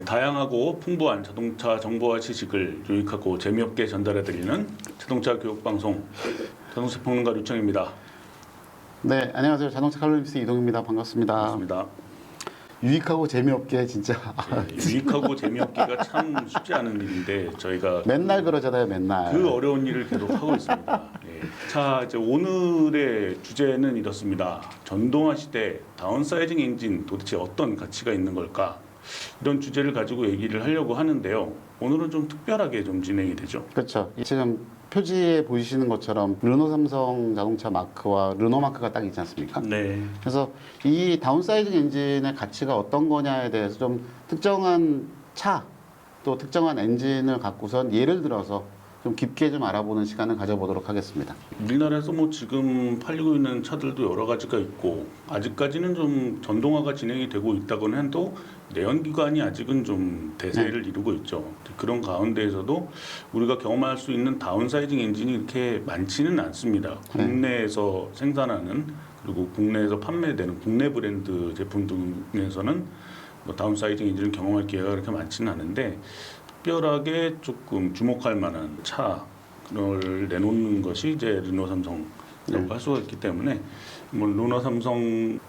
다양하고 풍부한 자동차 정보와 지식을 유익하고 재미없게 전달해드리는 자동차 교육방송 자동차 평론가 류청입니다. 네, 안녕하세요. 자동차 칼럼니스트 이동입니다. 반갑습니다. 반갑습니다. 유익하고 재미없게 진짜 유익하고 재미없기가 참 쉽지 않은 일인데 저희가 맨날 그러잖아요. 맨날. 그 어려운 일을 계속 하고 있습니다. 자, 이제 오늘의 주제는 이렇습니다. 전동화 시대 다운사이징 엔진 도대체 어떤 가치가 있는 걸까? 이런 주제를 가지고 얘기를 하려고 하는데요. 오늘은 좀 특별하게 좀 진행이 되죠. 그렇죠. 지금 표지에 보이시는 것처럼 르노 삼성 자동차 마크와 르노 마크가 딱 있지 않습니까? 네. 그래서 이 다운사이징 엔진의 가치가 어떤 거냐에 대해서 좀 특정한 차, 또 특정한 엔진을 갖고선 예를 들어서 좀 깊게 좀 알아보는 시간을 가져보도록 하겠습니다. 우리나라에서 뭐 지금 팔리고 있는 차들도 여러 가지가 있고 아직까지는 좀 전동화가 진행이 되고 있다고는 해도 내연기관이 아직은 좀 대세를 이루고 있죠. 그런 가운데에서도 우리가 경험할 수 있는 다운사이징 엔진이 이렇게 많지는 않습니다. 국내에서 생산하는 그리고 국내에서 판매되는 국내 브랜드 제품 등에서는 뭐 다운사이징 엔진을 경험할 기회가 그렇게 많지는 않은데 특별하게 조금 주목할 만한 차를 내놓는 것이 이제 르노 삼성이라고 할 수가 있기 때문에 뭐 르노 삼성의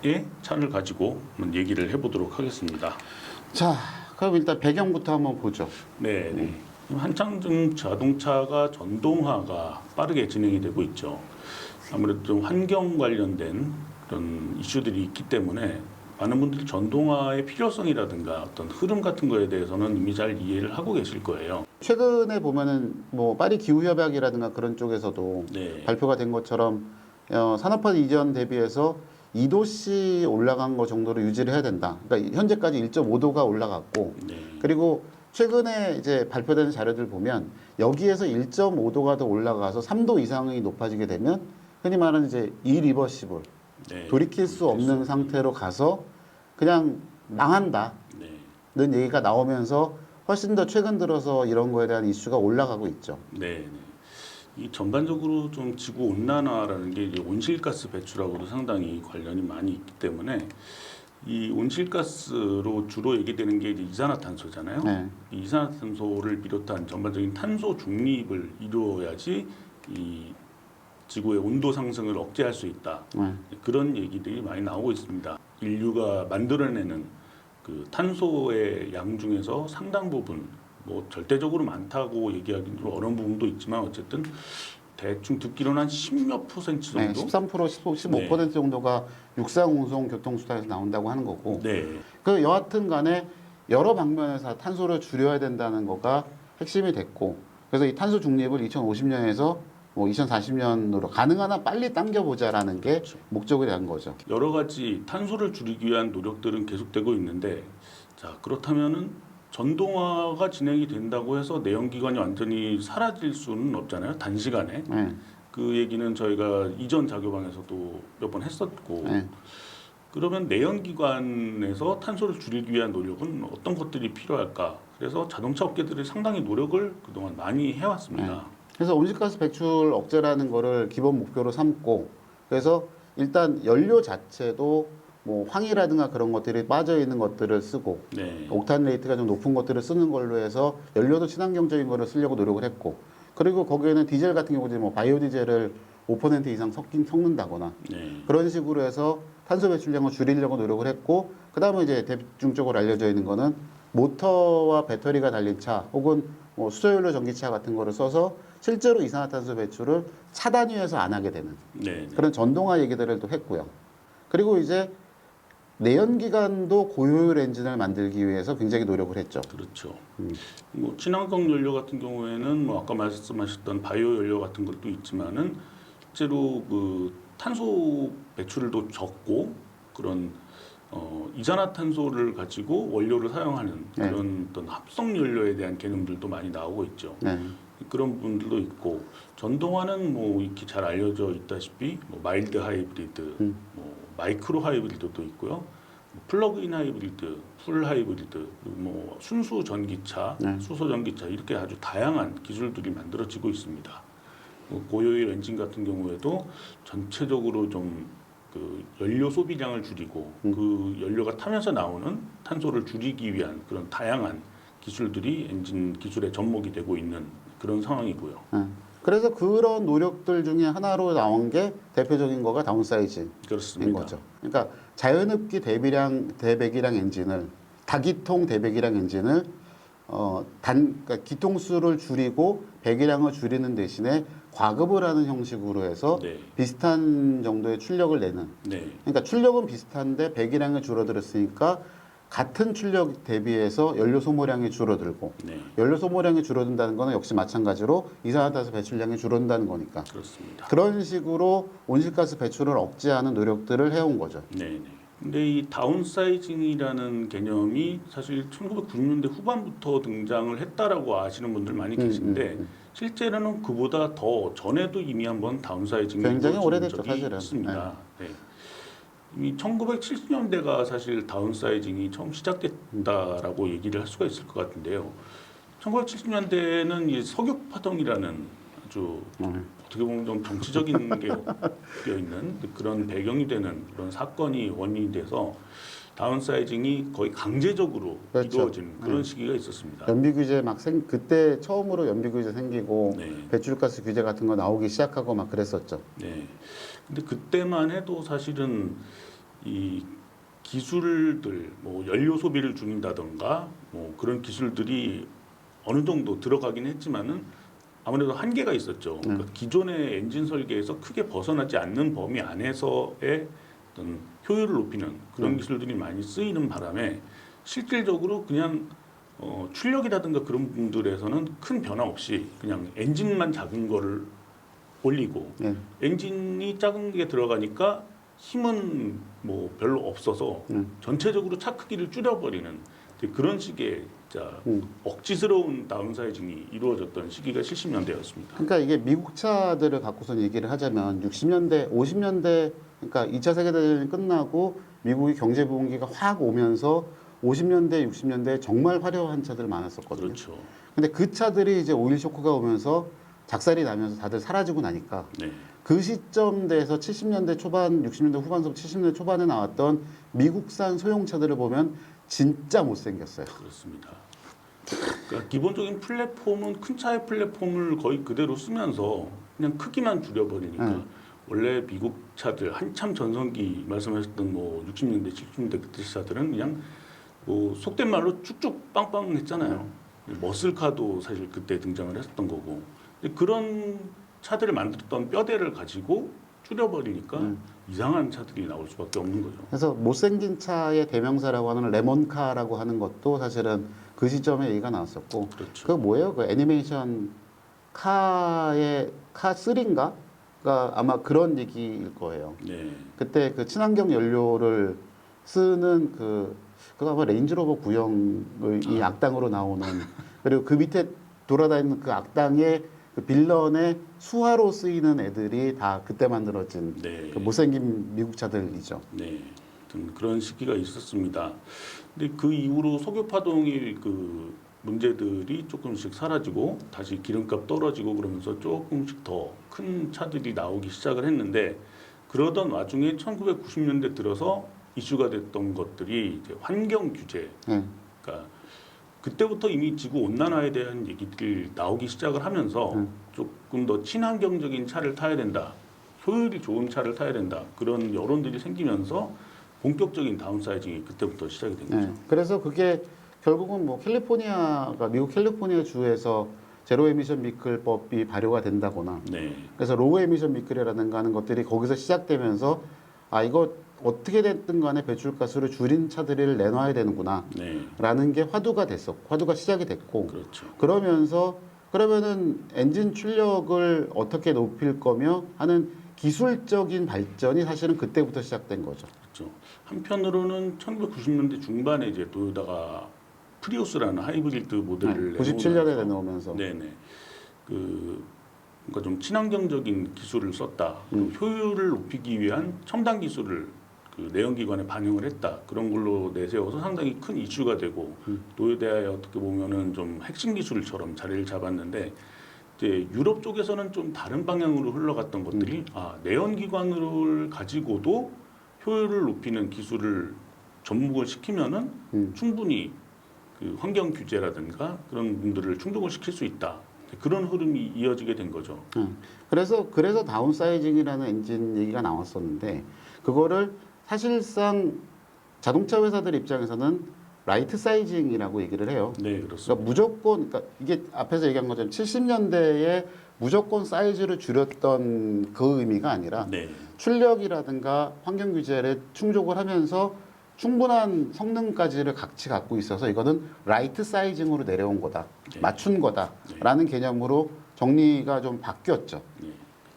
차를 가지고 한번 얘기를 해보도록 하겠습니다. 자, 그럼 일단 배경부터 한번 보죠. 네. 한창 좀 자동차가 전동화가 빠르게 진행이 되고 있죠. 아무래도 좀 환경 관련된 그런 이슈들이 있기 때문에 많은 분들이 전동화의 필요성이라든가 어떤 흐름 같은 거에 대해서는 이미 잘 이해를 하고 계실 거예요. 최근에 보면은 뭐 파리 기후협약이라든가 그런 쪽에서도 네. 발표가 된 것처럼 산업화 이전 대비해서 2도씨 올라간 거 정도로 유지를 해야 된다. 그러니까 현재까지 1.5도가 올라갔고 네. 그리고 최근에 이제 발표된 자료들 보면 여기에서 1.5도가 더 올라가서 3도 이상이 높아지게 되면 흔히 말하는 이제 이리버시블 네. 돌이킬 수 없는 상태로 가서 그냥 망한다는 네. 얘기가 나오면서 훨씬 더 최근 들어서 이런 거에 대한 이슈가 올라가고 있죠. 네. 이 전반적으로 좀 지구 온난화라는 게 이제 온실가스 배출하고도 상당히 관련이 많이 있기 때문에 이 온실가스로 주로 얘기되는 게 이제 이산화탄소잖아요. 네. 이 이산화탄소를 비롯한 전반적인 탄소 중립을 이루어야지 이 지구의 온도 상승을 억제할 수 있다. 그런 얘기들이 많이 나오고 있습니다. 인류가 만들어내는 그 탄소의 양 중에서 상당 부분, 뭐 절대적으로 많다고 얘기하기는 좀 어려운 부분도 있지만 어쨌든 대충 듣기로는 한 10몇 % 정도? 네, 13%, 15% 네. 정도가 육상 운송 교통수단에서 나온다고 하는 거고. 네. 그 여하튼 간에 여러 방면에서 탄소를 줄여야 된다는 거가 핵심이 됐고, 그래서 이 탄소 중립을 2050년에서 뭐 2040년으로 가능한 한 빨리 당겨보자라는 게 그렇죠. 목적이 된 거죠. 여러 가지 탄소를 줄이기 위한 노력들은 계속되고 있는데, 자, 그렇다면은 전동화가 진행이 된다고 해서 내연기관이 완전히 사라질 수는 없잖아요. 단시간에. 그 얘기는 저희가 이전 자교방에서도 몇 번 했었고, 그러면 내연기관에서 탄소를 줄이기 위한 노력은 어떤 것들이 필요할까? 그래서 자동차 업계들이 상당히 노력을 그동안 많이 해왔습니다. 그래서 온실가스 배출 억제라는 거를 기본 목표로 삼고, 그래서 일단 연료 자체도 뭐 황이라든가 그런 것들이 빠져 있는 것들을 쓰고, 네. 옥탄 레이트가 좀 높은 것들을 쓰는 걸로 해서 연료도 친환경적인 거를 쓰려고 노력을 했고, 그리고 거기에는 디젤 같은 경우도 뭐 바이오 디젤을 5% 이상 섞는다거나 네. 그런 식으로 해서 탄소 배출량을 줄이려고 노력을 했고, 그 다음에 이제 대중적으로 알려져 있는 거는 모터와 배터리가 달린 차 혹은 뭐 수소연료 전기차 같은 거를 써서 실제로 이산화탄소 배출을 차 단위에서 안 하게 되는 네. 그런 전동화 얘기들을 또 했고요. 그리고 이제 내연기관도 고효율 엔진을 만들기 위해서 굉장히 노력을 했죠. 그렇죠. 뭐 친환경 연료 같은 경우에는 뭐 아까 말씀하셨던 바이오 연료 같은 것도 있지만은 실제로 그 탄소 배출도 적고 그런 이산화탄소를 가지고 원료를 사용하는 그런 어떤 합성 연료에 대한 개념들도 많이 나오고 있죠. 그런 부분들도 있고 전동화는 뭐 이렇게 잘 알려져 있다시피 뭐 마일드 하이브리드, 뭐 마이크로 하이브리드도 있고요. 플러그인 하이브리드, 풀 하이브리드, 그리고 뭐 순수 전기차, 네. 수소 전기차 이렇게 아주 다양한 기술들이 만들어지고 있습니다. 고효율 엔진 같은 경우에도 전체적으로 좀 그 연료 소비량을 줄이고 그 연료가 타면서 나오는 탄소를 줄이기 위한 그런 다양한 기술들이 엔진 기술의 접목이 되고 있는 그런 상황이고요. 그래서 그런 노력들 중에 하나로 나온 게 대표적인 거가 다운사이징인 그렇습니다. 거죠. 그러니까 자연흡기 대배기량 엔진을 다기통 대배기량 엔진을 그러니까 기통수를 줄이고 배기량을 줄이는 대신에 과급을 하는 형식으로 해서 네. 비슷한 정도의 출력을 내는. 네, 그러니까 출력은 비슷한데 배기량이 줄어들었으니까 같은 출력 대비해서 연료 소모량이 줄어들고 네, 연료 소모량이 줄어든다는 거는 역시 마찬가지로 이산화탄소 배출량이 줄어든다는 거니까 그렇습니다. 그런 식으로 온실가스 배출을 억제하는 노력들을 해온 거죠. 네, 네. 근데 이 다운사이징이라는 개념이 사실 1990년대 후반부터 등장을 했다라고 아시는 분들 많이 계신데 실제로는 그보다 더 전에도 이미 한번 다운사이징이 굉장히 이루어진 오래됐죠, 적이 사실은. 있습니다. 네. 이미 1970년대가 사실 다운사이징이 처음 시작됐다라고 얘기를 할 수가 있을 것 같은데요. 1970년대에는 이 석유파동이라는 아주 어떻게 보면 좀 정치적인 게 엮여 있는 그런 배경이 되는 그런 사건이 원인이 돼서 다운사이징이 거의 강제적으로 그렇죠. 이루어진 그런 시기가 있었습니다. 연비 규제 그때 처음으로 연비 규제 생기고 네. 배출가스 규제 같은 거 나오기 시작하고 막 그랬었죠. 네. 근데 그때만 해도 사실은 이 기술들, 뭐 연료 소비를 줄인다던가 뭐 그런 기술들이 어느 정도 들어가긴 했지만은 아무래도 한계가 있었죠. 그러니까 기존의 엔진 설계에서 크게 벗어나지 않는 범위 안에서의 어떤 효율을 높이는 그런 기술들이 많이 쓰이는 바람에 실질적으로 그냥 출력이라든가 그런 부분들에서는 큰 변화 없이 그냥 엔진만 작은 거를 올리고 네. 엔진이 작은 게 들어가니까 힘은 뭐 별로 없어서 전체적으로 차 크기를 줄여버리는 그런 식의 억지스러운 다운사이징이 이루어졌던 시기가 70년대였습니다. 그러니까 이게 미국 차들을 갖고서 얘기를 하자면 60년대, 50년대 그러니까 2차 세계대전이 끝나고 미국이 경제 부흥기가 확 오면서 50년대, 60년대에 정말 화려한 차들 많았었거든요. 그렇죠. 근데 그 차들이 이제 오일 쇼크가 오면서 작살이 나면서 다들 사라지고 나니까 네. 그 시점대에서 70년대 초반, 60년대 후반부터 70년대 초반에 나왔던 미국산 소형차들을 보면 진짜 못생겼어요. 그렇습니다. 그러니까 기본적인 플랫폼은 큰 차의 플랫폼을 거의 그대로 쓰면서 그냥 크기만 줄여버리니까 원래 미국 차들 한참 전성기 말씀하셨던 뭐 60년대, 70년대 그때 차들은 그냥 뭐 속된 말로 쭉쭉 빵빵 했잖아요. 머슬카도 사실 그때 등장을 했었던 거고. 근데 그런 차들을 만들었던 뼈대를 가지고 줄여버리니까 이상한 차들이 나올 수밖에 없는 거죠. 그래서 못생긴 차의 대명사라고 하는 레몬카라고 하는 것도 사실은 그 시점에 얘기가 나왔었고 그렇죠. 그 뭐예요? 그 애니메이션 카의 카3인가? 가 아마 그런 얘기일 거예요. 네. 그때 그 친환경 연료를 쓰는 그거 아마 레인지로버 구형을 이 악당으로 나오는 그리고 그 밑에 돌아다니는 그 악당의 그 빌런의 수하로 쓰이는 애들이 다 그때 만들어진 네. 그 못생긴 미국 차들이죠. 네, 아무튼 그런 시기가 있었습니다. 근데 그 이후로 석유파동의 그 문제들이 조금씩 사라지고 다시 기름값 떨어지고 그러면서 조금씩 더 큰 차들이 나오기 시작을 했는데 그러던 와중에 1990년대 들어서 이슈가 됐던 것들이 이제 환경 규제. 네. 그러니까 그때부터 이미 지구 온난화에 대한 얘기들이 나오기 시작을 하면서 조금 더 친환경적인 차를 타야 된다. 효율이 좋은 차를 타야 된다. 그런 여론들이 생기면서 본격적인 다운사이징이 그때부터 시작이 된 거죠. 네. 그래서 그게 결국은 뭐 미국 캘리포니아 주에서 제로 에미션 비클법이 발효가 된다거나 네. 그래서 로우 에미션 비클이라든가 하는 것들이 거기서 시작되면서 아 이거 어떻게 됐든 간에 배출가스를 줄인 차들을 내놔야 되는구나 네. 라는 게 화두가 시작이 됐고 그렇죠. 그러면은 엔진 출력을 어떻게 높일 거며 하는 기술적인 발전이 사실은 그때부터 시작된 거죠. 그렇죠. 한편으로는 1990년대 중반에 이제 도요타가 프리우스라는 하이브리드 모델을 97년에 내놓으면서 네네. 그러니까 좀 친환경적인 기술을 썼다. 그리고 효율을 높이기 위한 첨단 기술을 그 내연기관에 반영을 했다 그런 걸로 내세워서 상당히 큰 이슈가 되고 노후대하에 어떻게 보면은 좀 핵심 기술처럼 자리를 잡았는데 이제 유럽 쪽에서는 좀 다른 방향으로 흘러갔던 것들이 내연기관을 가지고도 효율을 높이는 기술을 접목을 시키면은 충분히 그 환경 규제라든가 그런 분들을 충족을 시킬 수 있다. 그런 흐름이 이어지게 된 거죠. 그래서 다운사이징이라는 엔진 얘기가 나왔었는데 그거를 사실상 자동차 회사들 입장에서는 라이트 사이징이라고 얘기를 해요. 네, 그렇습니다. 그러니까 무조건 그러니까 이게 앞에서 얘기한 것처럼 70년대에 무조건 사이즈를 줄였던 그 의미가 아니라 네, 출력이라든가 환경 규제를 충족을 하면서 충분한 성능까지를 같이 갖고 있어서 이거는 라이트 사이징으로 내려온 거다, 네. 맞춘 거다라는 개념으로 정리가 좀 바뀌었죠. 네.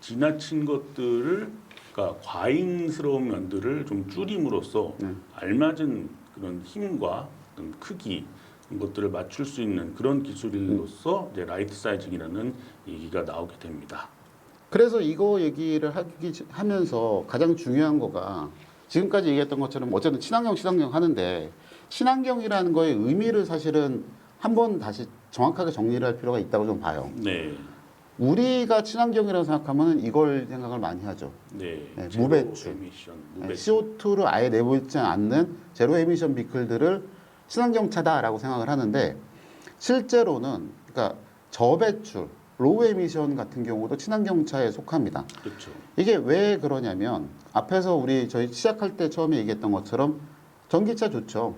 지나친 것들을 그러니까 과잉스러운 면들을 좀 줄임으로써 알맞은 그런 힘과 어떤 크기 이런 것들을 맞출 수 있는 그런 기술로서 이제 라이트 사이징이라는 얘기가 나오게 됩니다. 그래서 이거 얘기를 하면서 가장 중요한 거가 지금까지 얘기했던 것처럼 어쨌든 친환경 하는데 친환경이라는 거의 의미를 사실은 한번 다시 정확하게 정리를 할 필요가 있다고 좀 봐요. 네, 우리가 친환경이라고 생각하면 이걸 생각을 많이 하죠. 네, 네, 제로 무배출. 에미션, 네, 무배출. CO2를 아예 내보이지 않는 제로 에미션 비클들을 친환경차다라고 생각을 하는데 실제로는 그러니까 저배출, 로우 에미션 같은 경우도 친환경차에 속합니다. 그렇죠. 이게 왜 그러냐면 앞에서 저희 시작할 때 처음에 얘기했던 것처럼 전기차 좋죠.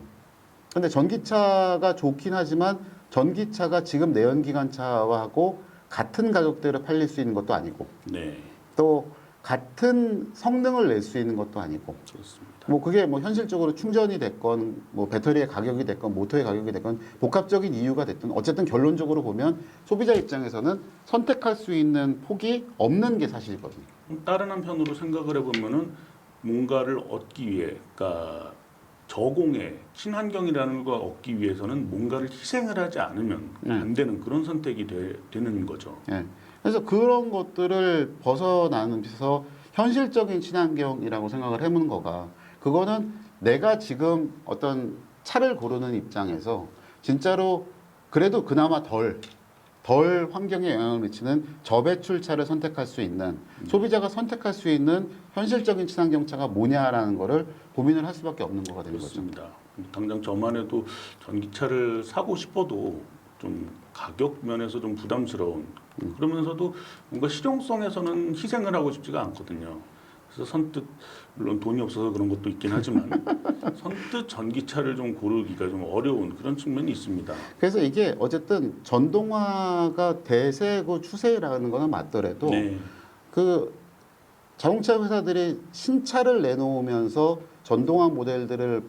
근데 전기차가 좋긴 하지만 전기차가 지금 내연기관차하고 같은 가격대로 팔릴 수 있는 것도 아니고 네, 또 같은 성능을 낼 수 있는 것도 아니고 그렇습니다. 뭐 그게 뭐 현실적으로 충전이 됐건 뭐 배터리의 가격이 됐건 모터의 가격이 됐건 복합적인 이유가 됐든 어쨌든 결론적으로 보면 소비자 입장에서는 선택할 수 있는 폭이 없는 게 사실이거든요. 다른 한편으로 생각을 해보면은 뭔가를 얻기 위해, 그러니까 저공해 친환경이라는 걸 얻기 위해서는 뭔가를 희생을 하지 않으면 안 되는 그런 선택이 되는 거죠. 예. 그래서 그런 것들을 벗어나면서 현실적인 친환경이라고 생각을 해보는 거가 그거는 내가 지금 어떤 차를 고르는 입장에서 진짜로 그래도 그나마 덜 환경에 영향을 미치는 저배출차를 선택할 수 있는 소비자가 선택할 수 있는 현실적인 친환경차가 뭐냐라는 거를 고민을 할 수밖에 없는 거가 되는 거죠. 그렇습니다. 당장 저만 해도 전기차를 사고 싶어도 좀 가격 면에서 좀 부담스러운 그러면서도 뭔가 실용성에서는 희생을 하고 싶지가 않거든요. 그래서 선뜻 물론 돈이 없어서 그런 것도 있긴 하지만 선뜻 전기차를 좀 고르기가 좀 어려운 그런 측면이 있습니다. 그래서 이게 어쨌든 전동화가 대세고 추세라는 거는 맞더라도 네, 그 자동차 회사들이 신차를 내놓으면서 전동화 모델들을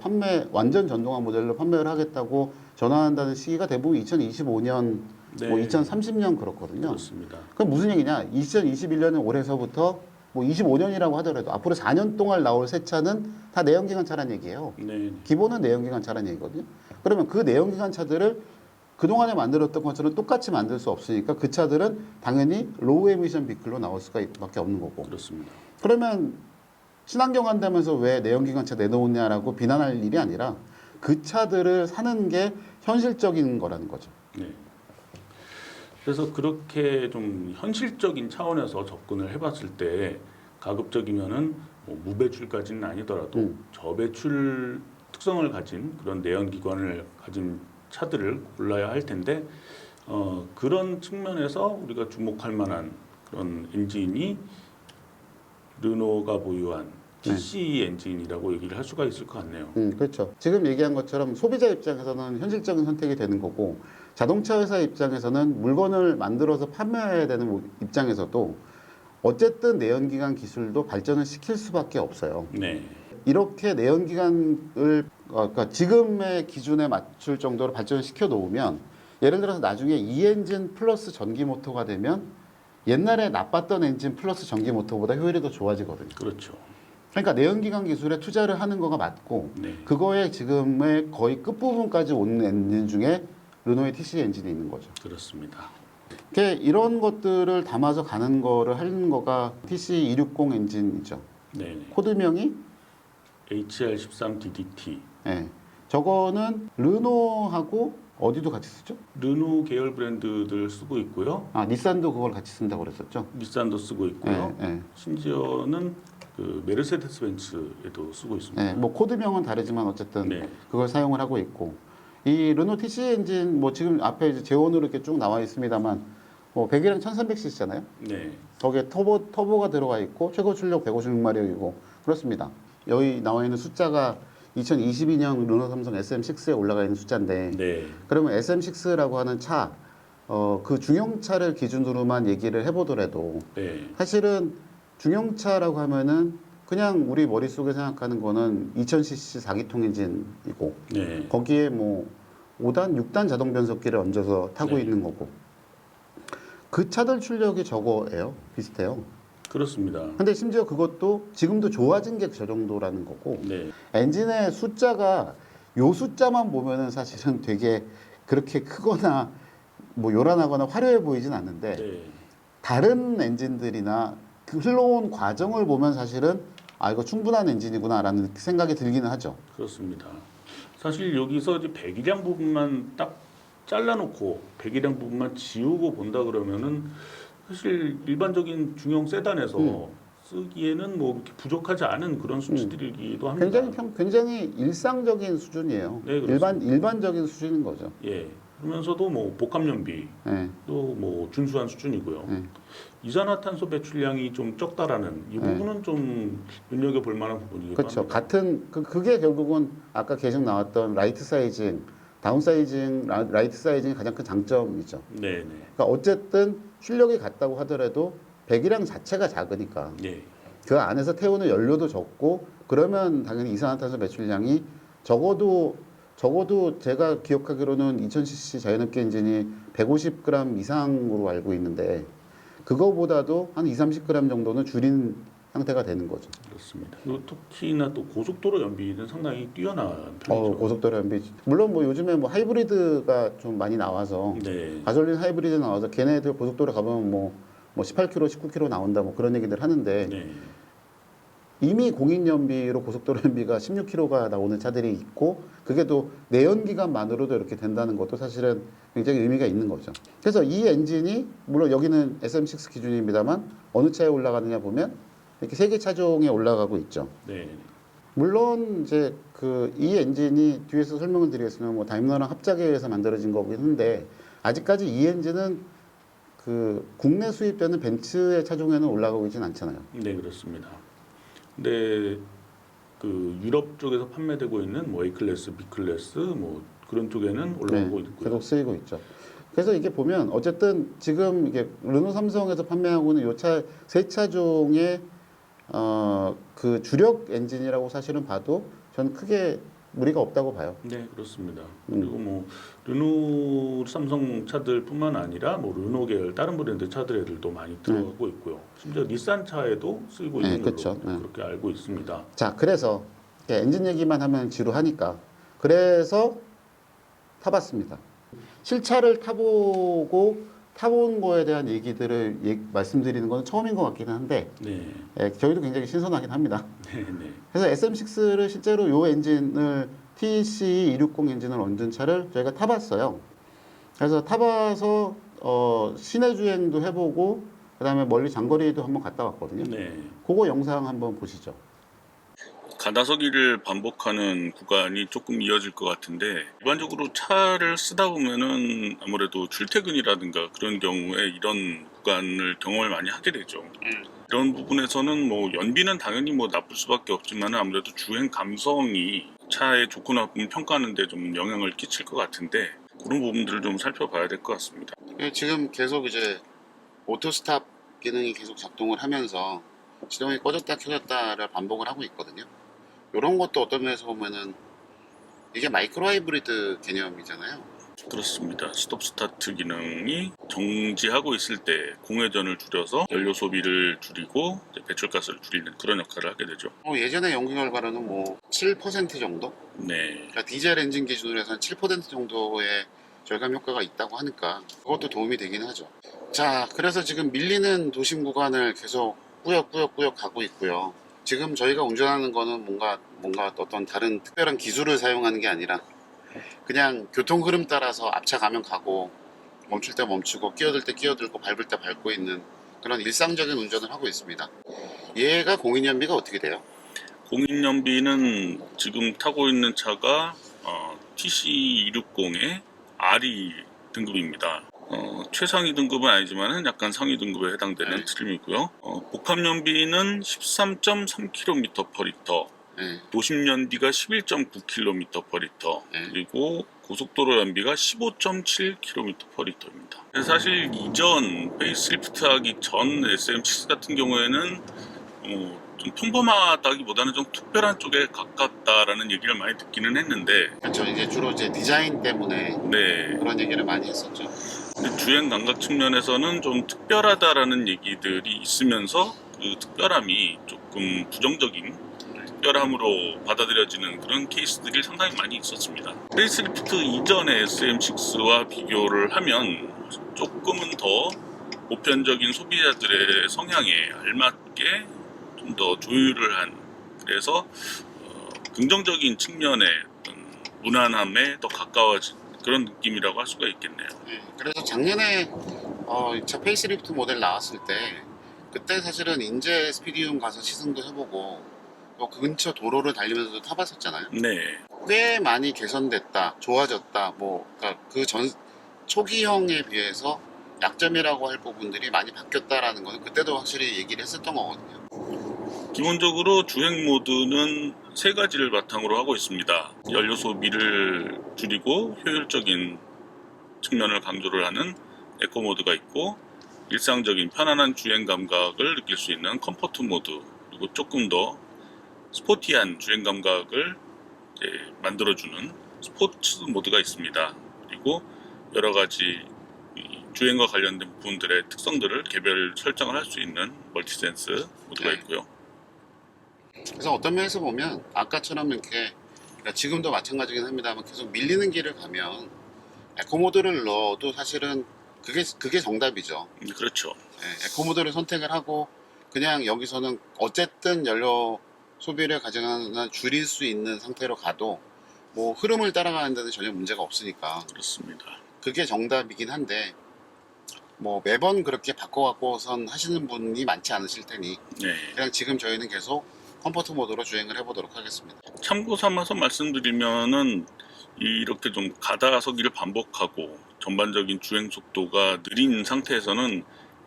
완전 전동화 모델로 판매를 하겠다고 전환한다는 시기가 대부분 2025년, 네. 뭐 2030년 그렇거든요. 그렇습니다. 그럼 무슨 얘기냐? 2021년은 올해서부터 뭐 25년이라고 하더라도 앞으로 4년 동안 나올 새 차는 다 내연기관 차란 얘기예요. 네, 기본은 내연기관 차란 얘기거든요. 그러면 그 내연기관 차들을 그동안에 만들었던 것처럼 똑같이 만들 수 없으니까 그 차들은 당연히 로우 에미션 비클로 나올 수밖에 없는 거고. 그렇습니다. 그러면 친환경 한다면서 왜 내연기관 차 내놓냐라고 비난할 일이 아니라 그 차들을 사는 게 현실적인 거라는 거죠. 네. 그래서 그렇게 좀 현실적인 차원에서 접근을 해봤을 때 가급적이면은 뭐 무배출까지는 아니더라도 저배출 특성을 가진 그런 내연기관을 가진 차들을 골라야 할 텐데 그런 측면에서 우리가 주목할 만한 그런 엔진이 르노가 보유한 TC 엔진이라고 얘기를 할 수가 있을 것 같네요. 그렇죠. 지금 얘기한 것처럼 소비자 입장에서는 현실적인 선택이 되는 거고 자동차 회사 입장에서는 물건을 만들어서 판매해야 되는 입장에서도 어쨌든 내연기관 기술도 발전을 시킬 수밖에 없어요. 네, 이렇게 내연기관을 그러니까 지금의 기준에 맞출 정도로 발전을 시켜 놓으면 예를 들어서 나중에 이 엔진 플러스 전기 모터가 되면 옛날에 나빴던 엔진 플러스 전기 모터보다 효율이 더 좋아지거든요. 그렇죠. 그러니까 내연기관 기술에 투자를 하는 거가 맞고 네, 그거에 지금의 거의 끝부분까지 온 엔진 중에 르노의 TC 엔진이 있는 거죠. 그렇습니다. 이런 것들을 담아서 가는 거를 하는 거가 TC260 엔진이죠. 네, 코드명이 HR13DDT. 예. 저거는 르노하고 어디도 같이 쓰죠? 르노 계열 브랜드들 쓰고 있고요. 아, 닛산도 그걸 같이 쓴다고 그랬었죠? 닛산도 쓰고 있고요. 예, 예. 심지어는 그 메르세데스 벤츠에도 쓰고 있습니다. 예, 뭐 코드명은 다르지만 어쨌든 네. 그걸 사용을 하고 있고 이 르노 TC 엔진 뭐 지금 앞에 이제 제원으로 이렇게 쭉 나와 있습니다만 뭐 100이랑 1300cc잖아요. 네. 거기에 터보가 들어가 있고 최고 출력 156마력이고 그렇습니다. 여기 나와 있는 숫자가 2022년 르노 삼성 SM6에 올라가 있는 숫자인데 네. 그러면 SM6라고 하는 차, 그 중형차를 기준으로만 얘기를 해보더라도 네. 사실은 중형차라고 하면은 그냥 우리 머릿속에 생각하는 거는 2000cc 4기통 엔진이고 네. 거기에 뭐 5단, 6단 자동 변속기를 얹어서 타고 네. 있는 거고 그 차들 출력이 저거예요. 비슷해요. 그렇습니다. 근데 심지어 그것도 지금도 좋아진 게 저 정도라는 거고 네. 엔진의 숫자가 요 숫자만 보면은 사실은 되게 그렇게 크거나 뭐 요란하거나 화려해 보이진 않는데 네. 다른 엔진들이나 그 흘러온 과정을 보면 사실은 아 이거 충분한 엔진이구나라는 생각이 들기는 하죠. 그렇습니다. 사실 여기서 이제 배기량 부분만 딱 잘라놓고 배기량 부분만 지우고 본다 그러면은 사실 일반적인 중형 세단에서 쓰기에는 뭐 이렇게 부족하지 않은 그런 수치들이기도 합니다. 굉장히 일상적인 수준이에요. 네, 그렇습니다. 일반적인 수준인 거죠. 예. 그러면서도 뭐 복합 연비 예. 또 뭐 준수한 수준이고요. 네. 이산화탄소 배출량이 좀 적다라는 이 부분은 좀 눈여겨 볼 만한 부분이기도 그렇죠. 합니다. 같은 그게 결국은 아까 계속 나왔던 라이트 사이징, 다운 사이징, 라이트 사이징의 가장 큰 장점이죠. 네, 네. 그러니까 어쨌든 출력이 같다고 하더라도 배기량 자체가 작으니까 예. 그 안에서 태우는 연료도 적고 그러면 당연히 이산화탄소 배출량이 적어도 제가 기억하기로는 2000cc 자연흡기 엔진이 150g 이상으로 알고 있는데 그거보다도 한 2-30g 정도는 줄인 상태가 되는 거죠. 그렇습니다. 그리고 특히나 또 고속도로 연비는 상당히 뛰어난 편이죠. 고속도로 연비 물론 뭐 요즘에 뭐 하이브리드가 좀 많이 나와서 네. 가솔린 하이브리드 나와서 걔네들 고속도로 가보면 뭐 18km, 19km 나온다 뭐 그런 얘기들 하는데 네. 이미 공인 연비로 고속도로 연비가 16km가 나오는 차들이 있고 그게 또 내연기관만으로도 이렇게 된다는 것도 사실은 굉장히 의미가 있는 거죠. 그래서 이 엔진이 물론 여기는 SM6 기준입니다만 어느 차에 올라가느냐 보면 이렇게 세 개 차종에 올라가고 있죠. 네. 물론 이제 그 이 엔진이 뒤에서 설명을 드리겠으면 뭐 다임러랑 합작에 의해서 만들어진 거긴 한데 아직까지 이 엔진은 그 국내 수입되는 벤츠의 차종에는 올라가고 있지는 않잖아요. 네, 그렇습니다. 근데 그 유럽 쪽에서 판매되고 있는 뭐 A 클래스, B 클래스 뭐 그런 쪽에는 올라오고 있고요. 계속 쓰이고 있죠. 그래서 이게 보면 어쨌든 지금 이게 르노 삼성에서 판매하고 있는 요 차 세 차종의 그 주력 엔진이라고 사실은 봐도 저는 크게 무리가 없다고 봐요. 네, 그렇습니다. 그리고 뭐 르노 삼성 차들뿐만 아니라 뭐 르노 계열 다른 브랜드 차들에도 많이 들어가고 있고요. 심지어 닛산 차에도 쓰이고 있는 걸로 그렇죠. 그렇게 알고 있습니다. 자, 그래서 엔진 얘기만 하면 지루하니까 그래서 타봤습니다. 실차를 타본 거에 대한 얘기들을 말씀드리는 건 처음인 것 같기는 한데 네, 저희도 굉장히 신선하긴 합니다. 네, 네. 그래서 SM6를 실제로 요 엔진을 TC 260 엔진을 얹은 차를 저희가 타봤어요. 그래서 타봐서 시내 주행도 해보고 그다음에 멀리 장거리도 한번 갔다 왔거든요. 네. 그거 영상 한번 보시죠. 가다서기를 반복하는 구간이 조금 이어질 것 같은데 일반적으로 차를 쓰다 보면은 아무래도 출퇴근이라든가 그런 경우에 이런 구간을 경험을 많이 하게 되죠. 이런 부분에서는 뭐 연비는 당연히 뭐 나쁠 수밖에 없지만 아무래도 주행 감성이 차의 좋고 나쁨 평가하는 데 좀 영향을 끼칠 것 같은데 그런 부분들을 좀 살펴봐야 될 것 같습니다. 지금 계속 이제 오토 스탑 기능이 계속 작동을 하면서 시동이 꺼졌다 켜졌다를 반복을 하고 있거든요. 이런 것도 어떤 면에서 보면은 이게 마이크로 하이브리드 개념이잖아요. 그렇습니다. 스톱 스타트 기능이 정지하고 있을 때 공회전을 줄여서 연료 소비를 줄이고 이제 배출가스를 줄이는 그런 역할을 하게 되죠. 예전에 연구 결과로는 뭐 7% 정도? 네, 그러니까 디젤 엔진 기준으로 해서는 7% 정도의 절감 효과가 있다고 하니까 그것도 도움이 되긴 하죠. 자, 그래서 지금 밀리는 도심 구간을 계속 꾸역꾸역 가고 있고요. 지금 저희가 운전하는 거는 뭔가 어떤 다른 특별한 기술을 사용하는 게 아니라 그냥 교통 흐름 따라서 앞차 가면 가고 멈출 때 멈추고 끼어들 때 끼어들고 밟을 때 밟고 있는 그런 일상적인 운전을 하고 있습니다. 얘가 공인연비가 어떻게 돼요? 공인연비는 지금 타고 있는 차가 TC260의 RE 등급입니다. 최상위 등급은 아니지만 약간 상위 등급에 해당되는 네. 트림이고요. 복합연비는 13.3km/L, 네. 도심연비가 11.9km/L, 네. 그리고 고속도로 연비가 15.7km/L입니다. 사실 이전 페이스리프트하기 전 SM6 같은 경우에는 좀 평범하다기보다는 좀 특별한 쪽에 가깝다라는 얘기를 많이 듣기는 했는데, 그렇죠. 이제 주로 이제 디자인 때문에 네, 그런 얘기를 많이 했었죠. 근데 주행 감각 측면에서는 좀 특별하다라는 얘기들이 있으면서 그 특별함이 조금 부정적인 특별함으로 받아들여지는 그런 케이스들이 상당히 많이 있었습니다. 페이스리프트 이전의 SM6와 비교를 하면 조금은 더 보편적인 소비자들의 성향에 알맞게 좀 더 조율을 한, 그래서 긍정적인 측면의 어떤 무난함에 더 가까워진 그런 느낌이라고 할 수가 있겠네요. 네. 그래서 작년에 차 페이스리프트 모델 나왔을 때 그때 사실은 인제 스피디움 가서 시승도 해보고 또 그 근처 도로를 달리면서도 타봤었잖아요. 네, 꽤 많이 개선됐다, 좋아졌다. 그러니까 그 전 초기형에 비해서 약점이라고 할 부분들이 많이 바뀌었다라는 거는 그때도 확실히 얘기를 했었던 거거든요. 기본적으로 주행 모드는 세 가지를 바탕으로 하고 있습니다. 연료 소비를 줄이고 효율적인 측면을 강조를 하는 에코 모드가 있고, 일상적인 편안한 주행 감각을 느낄 수 있는 컴포트 모드, 그리고 조금 더 스포티한 주행 감각을 만들어주는 스포츠 모드가 있습니다. 그리고 여러 가지 주행과 관련된 부분들의 특성들을 개별 설정을 할 수 있는 멀티센스 모드가 네. 있고요. 그래서 어떤 면에서 보면 아까처럼 이렇게 그러니까 지금도 마찬가지긴 합니다만 계속 밀리는 길을 가면 에코 모드를 넣어도 사실은 그게 정답이죠. 그렇죠. 네, 에코 모드를 선택을 하고 그냥 여기서는 어쨌든 연료 소비를 가져가는 줄일 수 있는 상태로 가도 뭐 흐름을 따라가는 데는 전혀 문제가 없으니까 그렇습니다. 그게 정답이긴 한데 뭐 매번 그렇게 바꿔갖고선 하시는 분이 많지 않으실 테니 네. 그냥 지금 저희는 계속 컴포트 모드로 주행을 해보도록 하겠습니다. 참고 삼아서 말씀드리면은 이렇게 좀 가다서기를 반복하고 전반적인 주행 속도가 느린 상태에서는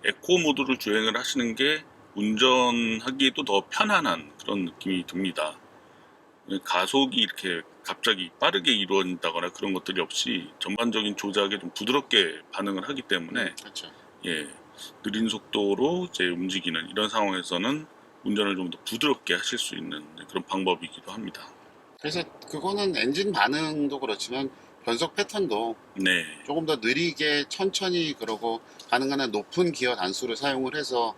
에코 모드로 주행을 하시는 게 운전하기에도 더 편안한 그런 느낌이 듭니다. 가속이 이렇게 갑자기 빠르게 이루어진다거나 그런 것들이 없이 전반적인 조작에 좀 부드럽게 반응을 하기 때문에 그렇죠. 예, 느린 속도로 이제 움직이는 이런 상황에서는 운전을 좀 더 부드럽게 하실 수 있는 그런 방법이기도 합니다. 그래서 그거는 엔진 반응도 그렇지만 변속 패턴도 네, 조금 더 느리게 천천히 그러고 가능한 한 높은 기어 단수를 사용을 해서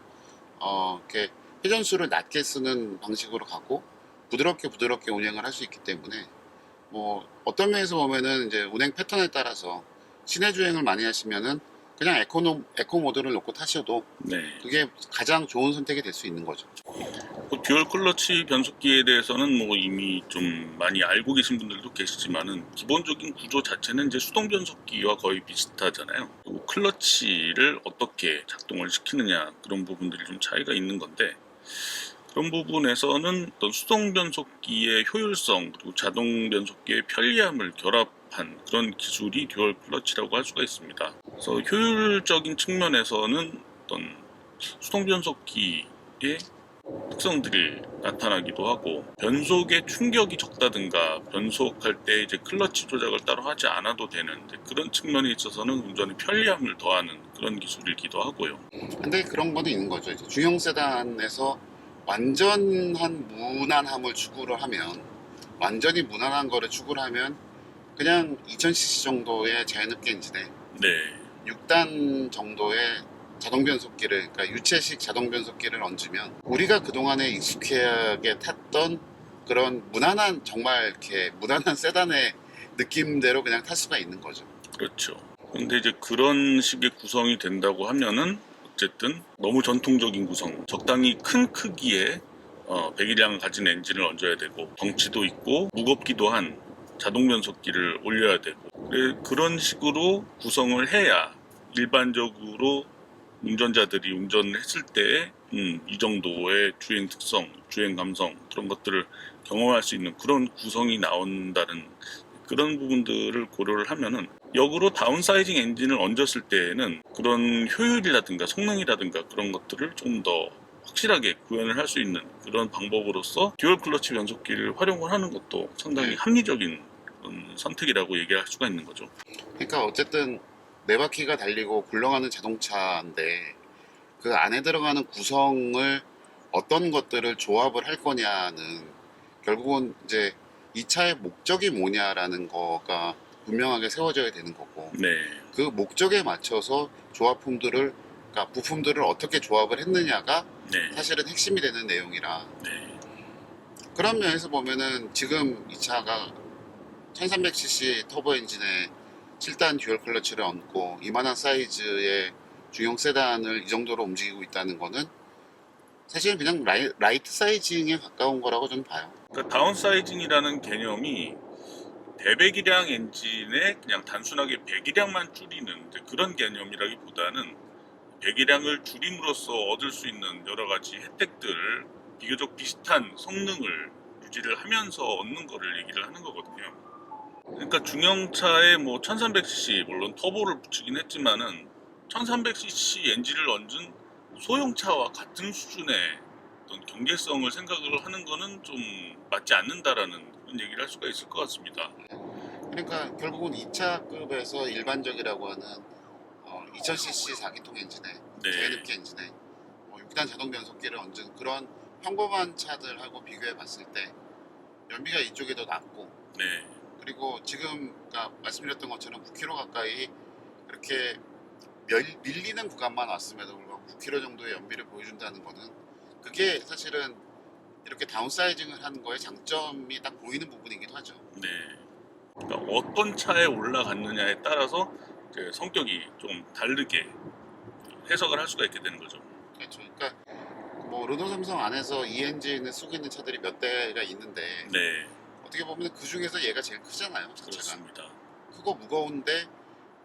이렇게 회전수를 낮게 쓰는 방식으로 가고 부드럽게 운행을 할 수 있기 때문에 뭐 어떤 면에서 보면은 이제 운행 패턴에 따라서 시내 주행을 많이 하시면은 그냥 에코 모드를 놓고 타셔도 네. 그게 가장 좋은 선택이 될 수 있는 거죠. 그 듀얼 클러치 변속기에 대해서는 뭐 이미 좀 많이 알고 계신 분들도 계시지만은 기본적인 구조 자체는 이제 수동 변속기와 거의 비슷하잖아요. 그리고 클러치를 어떻게 작동을 시키느냐 그런 부분들이 좀 차이가 있는 건데, 그런 부분에서는 어떤 수동 변속기의 효율성 그리고 자동 변속기의 편리함을 결합한 그런 기술이 듀얼 클러치라고 할 수가 있습니다. 그래서 효율적인 측면에서는 어떤 수동 변속기의 특성들이 나타나기도 하고, 변속의 충격이 적다든가 변속할 때 이제 클러치 조작을 따로 하지 않아도 되는 그런 측면에 있어서는 운전의 편리함을 더하는 그런 기술이기도 하고요. 근데 그런 거도 있는 거죠. 이제 중형 세단에서 완전한 무난함을 추구를 하면 완전히 무난한 거를 추구를 하면 그냥 2000cc 정도의 자연흡기 엔진에 네, 6단 정도의 자동 변속기를 그러니까 유체식 자동 변속기를 얹으면 우리가 그동안에 익숙하게 탔던 그런 무난한 정말 이렇게 무난한 세단의 느낌대로 그냥 탈 수가 있는 거죠. 그렇죠. 근데 이제 그런 식의 구성이 된다고 하면은 어쨌든 너무 전통적인 구성, 적당히 큰 크기의 배기량 가진 엔진을 얹어야 되고 덩치도 있고 무겁기도 한 자동 변속기를 올려야 되고 그런 식으로 구성을 해야 일반적으로 운전자들이 운전했을 때 이 정도의 주행 특성, 주행 감성 그런 것들을 경험할 수 있는 그런 구성이 나온다는 그런 부분들을 고려를 하면은 역으로 다운사이징 엔진을 얹었을 때에는 그런 효율이라든가 성능이라든가 그런 것들을 좀 더 확실하게 구현을 할 수 있는 그런 방법으로서 듀얼 클러치 변속기를 활용을 하는 것도 상당히 합리적인 선택이라고 얘기할 수가 있는 거죠. 그러니까 어쨌든 네 바퀴가 달리고 굴러가는 자동차인데 그 안에 들어가는 구성을 어떤 것들을 조합을 할 거냐는 결국은 이제 이 차의 목적이 뭐냐라는 거가 분명하게 세워져야 되는 거고 네, 그 목적에 맞춰서 조합품들을 그러니까 부품들을 어떻게 조합을 했느냐가 네, 사실은 핵심이 되는 내용이라 네, 그런 면에서 보면은 지금 이 차가 1300cc 터보 엔진에 7단 듀얼 클러치를 얹고 이만한 사이즈의 중형 세단을 이 정도로 움직이고 있다는 거는 사실은 그냥 라이트 사이징에 가까운 거라고 저는 봐요. 그러니까 다운사이징이라는 개념이 대배기량 엔진에 그냥 단순하게 배기량만 줄이는 그런 개념이라기보다는 배기량을 줄임으로써 얻을 수 있는 여러 가지 혜택들 비교적 비슷한 성능을 유지를 하면서 얻는 거를 얘기를 하는 거거든요. 그러니까 중형차에 뭐 1300cc 물론 터보를 붙이긴 했지만은 1300cc 엔진을 얹은 소형차와 같은 수준의 어떤 경제성을 생각을 하는 거는 좀 맞지 않는다라는 그런 얘기를 할 수가 있을 것 같습니다. 그러니까 결국은 2차급에서 일반적이라고 하는 2000cc 4기통 엔진에 네. 제네키 엔진에 6단 자동 변속기를 얹은 그런 평범한 차들하고 비교해 봤을 때 연비가 이쪽이 더 낮고 네, 그리고 지금 그러니까 말씀드렸던 것처럼 9km 가까이 그렇게 밀리는 구간만 왔음에도 불구하고 9km 정도의 연비를 보여준다는 거는 그게 사실은 이렇게 다운사이징을 하는 거에 장점이 딱 보이는 부분이기도 하죠. 네. 그러니까 어떤 차에 올라갔느냐에 따라서 이제 성격이 좀 다르게 해석을 할 수가 있게 되는 거죠. 그렇죠. 그러니까 뭐 르노 삼성 안에서 이 엔진을 쓰고 있는 차들이 몇 대가 있는데 네, 어떻게 보면 그 중에서 얘가 제일 크잖아요. 자체가 그렇습니다. 크고 무거운데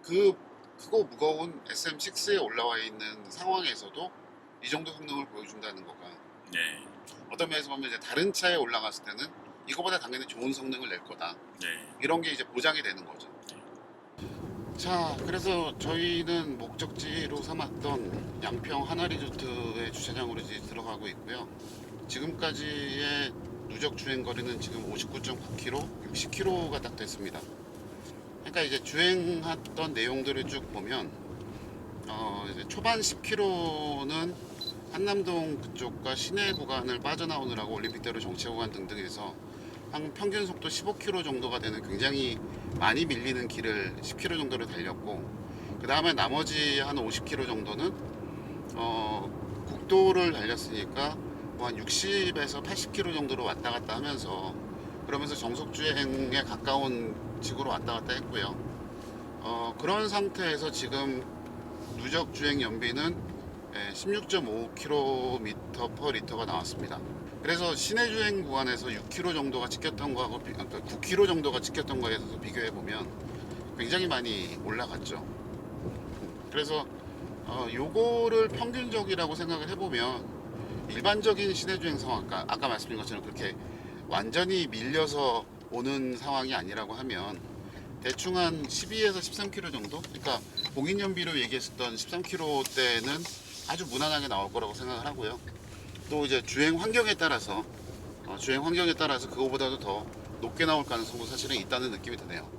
그 크고 무거운 SM6에 올라와 있는 상황에서도 이 정도 성능을 보여준다는 거가 네, 어떤 면에서 보면 이제 다른 차에 올라갔을 때는 이거보다 당연히 좋은 성능을 낼 거다. 네, 이런 게 이제 보장이 되는 거죠. 자, 그래서 저희는 목적지로 삼았던 양평 하나리조트의 주차장으로 이제 들어가고 있고요. 지금까지의 누적 주행 거리는 지금 59.9km, 60km가 딱 됐습니다. 그러니까 이제 주행했던 내용들을 쭉 보면 이제 초반 10km는 한남동 그쪽과 시내 구간을 빠져나오느라고 올림픽대로 정체 구간 등등 해서 한 평균 속도 15km 정도가 되는 굉장히 많이 밀리는 길을 10km 정도를 달렸고 그 다음에 나머지 한 50km 정도는 국도를 달렸으니까 뭐 한 60에서 80km 정도로 왔다 갔다 하면서 그러면서 정속 주행에 가까운 지구로 왔다 갔다 했고요. 그런 상태에서 지금 누적 주행 연비는 16.5km/L가 나왔습니다. 그래서 시내 주행 구간에서 6km 정도가 찍혔던 거하고 9km 정도가 찍혔던 거에서 비교해 보면 굉장히 많이 올라갔죠. 그래서 요거를 평균적이라고 생각을 해보면 일반적인 시내 주행 상황, 아까 말씀드린 것처럼 그렇게 완전히 밀려서 오는 상황이 아니라고 하면 대충 한 12에서 13km 정도? 그러니까 공인 연비로 얘기했었던 13km대는 아주 무난하게 나올 거라고 생각을 하고요. 또 이제 주행 환경에 따라서 그거보다도 더 높게 나올 가능성도 사실은 있다는 느낌이 드네요.